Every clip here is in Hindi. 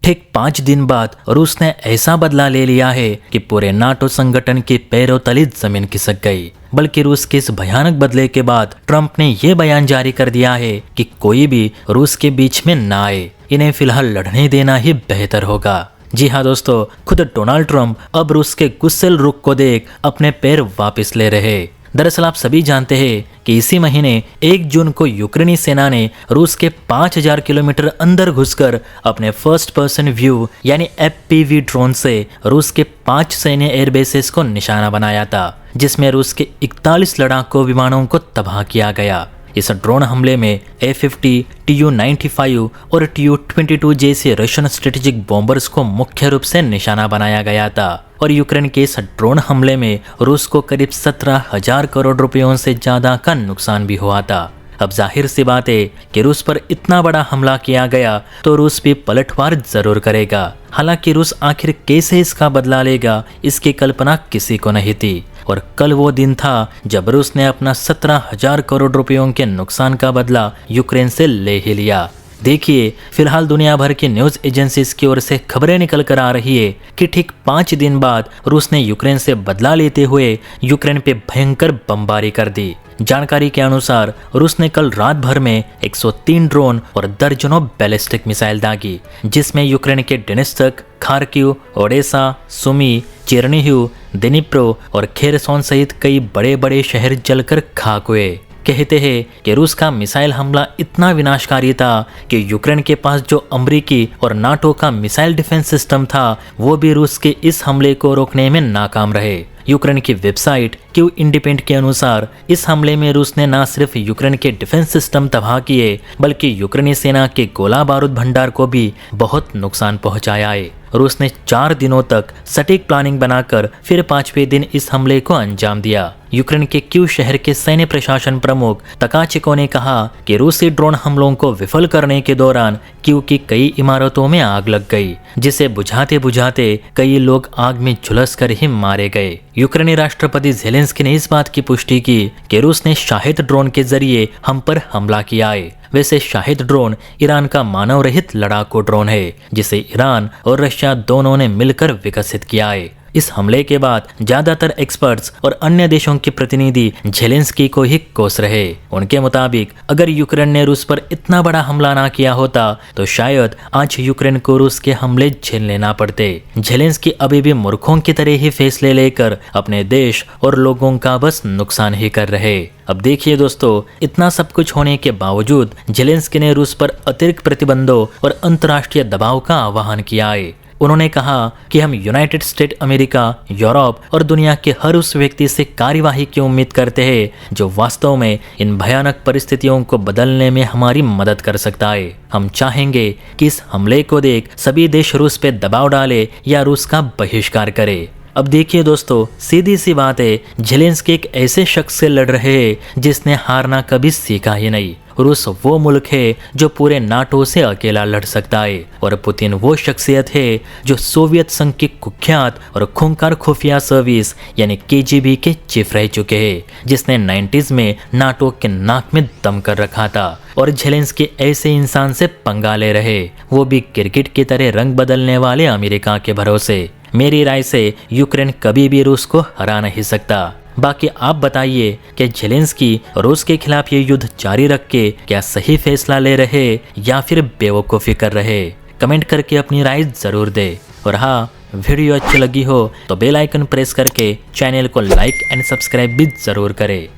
ठीक 5 दिन बाद रूस ने ऐसा बदला ले लिया है कि पूरे नाटो संगठन की पैरों तले जमीन खिसक गई। बल्कि रूस के इस भयानक बदले के बाद ट्रंप ने यह बयान जारी कर दिया है कि कोई भी रूस के बीच में ना आए, इन्हें फिलहाल लड़ने देना ही बेहतर होगा। जी हाँ दोस्तों, खुद डोनाल्ड ट्रंप अब रूस के गुस्सेल रुख को देख अपने पैर वापस ले रहे। दरअसल आप सभी जानते हैं कि इसी महीने 1 जून को यूक्रेनी सेना ने रूस के 5000 किलोमीटर अंदर घुसकर अपने फर्स्ट पर्सन व्यू यानी FPV ड्रोन से रूस के 5 सैन्य एयरबेसेस को निशाना बनाया था, जिसमें रूस के 41 लड़ाकू विमानों को तबाह किया गया। इस ड्रोन हमले में A-50, Tu-95 और Tu-22 जैसे रशियन स्ट्रेटेजिक बॉम्बर्स को मुख्य रूप से निशाना बनाया गया था और यूक्रेन के इस ड्रोन हमले में रूस को करीब 17,000 करोड़ रुपयों से ज्यादा का नुकसान भी हुआ था। अब जाहिर सी बात है कि रूस पर इतना बड़ा हमला किया गया तो रूस भी पलटवार जरूर करेगा। हालांकि रूस आखिर कैसे इसका बदला लेगा, इसकी कल्पना किसी को नहीं थी। और कल वो दिन था जब रूस ने अपना 17,000 करोड़ रुपयों के नुकसान का बदला यूक्रेन से ले ही लिया। देखिए, फिलहाल दुनिया भर की न्यूज एजेंसीज की ओर से खबरें निकल कर आ रही है कि ठीक 5 दिन बाद रूस ने यूक्रेन से बदला लेते हुए यूक्रेन पे भयंकर बमबारी कर दी। जानकारी के अनुसार रूस ने कल रात भर में 103 ड्रोन और दर्जनों बैलिस्टिक मिसाइल दागी, जिसमें यूक्रेन के डेनेत्स्क, खार्किव, ओडेसा, सुमी, चेरनिहिव, दिनीप्रो और खेरसोन सहित कई बड़े बड़े शहर जलकर खाक हुए। कहते हैं कि रूस का मिसाइल हमला इतना विनाशकारी था कि यूक्रेन के पास जो अमेरिकी और नाटो का मिसाइल डिफेंस सिस्टम था वो भी रूस के इस हमले को रोकने में नाकाम रहे। यूक्रेन की वेबसाइट क्यू इंडिपेंडेंट के अनुसार इस हमले में रूस ने न सिर्फ यूक्रेन के डिफेंस सिस्टम तबाह किए बल्कि यूक्रेनी सेना के गोला बारूद भंडार को भी बहुत नुकसान पहुंचाया है। रूस ने 4 दिनों तक सटीक प्लानिंग बनाकर फिर 5वें दिन इस हमले को अंजाम दिया। यूक्रेन के क्यू शहर के सैन्य प्रशासन प्रमुख तकाचिको ने कहा कि रूसी ड्रोन हमलों को विफल करने के दौरान क्यू की कई इमारतों में आग लग गई, जिसे बुझाते बुझाते कई लोग आग में झुलस कर ही मारे गए। यूक्रेनी राष्ट्रपति ज़ेलेंस्की ने इस बात की पुष्टि की कि रूस ने शाहिद ड्रोन के जरिए हम पर हमला किया है। वैसे शाहिद ड्रोन ईरान का मानव रहित लड़ाकू ड्रोन है, जिसे ईरान और रशिया दोनों ने मिलकर विकसित किया है। इस हमले के बाद ज्यादातर एक्सपर्ट्स और अन्य देशों के प्रतिनिधि ज़ेलेंस्की को ही कोस रहे। उनके मुताबिक अगर यूक्रेन ने रूस पर इतना बड़ा हमला ना किया होता तो शायद आज यूक्रेन को रूस के हमले झेलने ना पड़ते। ज़ेलेंस्की अभी भी मूर्खों की तरह ही फैसले लेकर अपने देश और लोगों का बस नुकसान ही कर रहे। अब देखिए दोस्तों, इतना सब कुछ होने के बावजूद ज़ेलेंस्की ने रूस पर अतिरिक्त प्रतिबंधों और अंतर्राष्ट्रीय दबाव का आह्वान किया है। उन्होंने कहा कि हम यूनाइटेड स्टेट अमेरिका, यूरोप और दुनिया के हर उस व्यक्ति से कार्यवाही की उम्मीद करते हैं जो वास्तव में इन भयानक परिस्थितियों को बदलने में हमारी मदद कर सकता है। हम चाहेंगे कि इस हमले को देख सभी देश रूस पे दबाव डाले या रूस का बहिष्कार करे। अब देखिए दोस्तों, सीधी सी बात है, ज़ेलेंस्की एक ऐसे शख्स से लड़ रहे हैं जिसने हारना कभी सीखा ही नहीं। रूस वो मुल्क है जो पूरे नाटो से अकेला लड़ सकता है और पुतिन वो शख्सियत है जो सोवियत संघ की कुख्यात और खूंखार खुफिया सर्विस यानी KGB के चीफ रह चुके हैं, जिसने 90s में नाटो के नाक में दम कर रखा था। और ज़ेलेंस्की ऐसे इंसान से पंगा ले रहे, वो भी क्रिकेट की तरह रंग बदलने वाले अमेरिका के भरोसे। मेरी राय से यूक्रेन कभी भी रूस को हरा नहीं सकता। बाकी आप बताइए कि ज़ेलेंस्की रूस के खिलाफ ये युद्ध जारी रख के क्या सही फैसला ले रहे या फिर बेवकूफ़ी कर रहे? कमेंट करके अपनी राय जरूर दे। और हाँ, वीडियो अच्छी लगी हो तो बेल आइकन प्रेस करके चैनल को लाइक एंड सब्सक्राइब भी जरूर करें।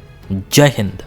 जय हिंद।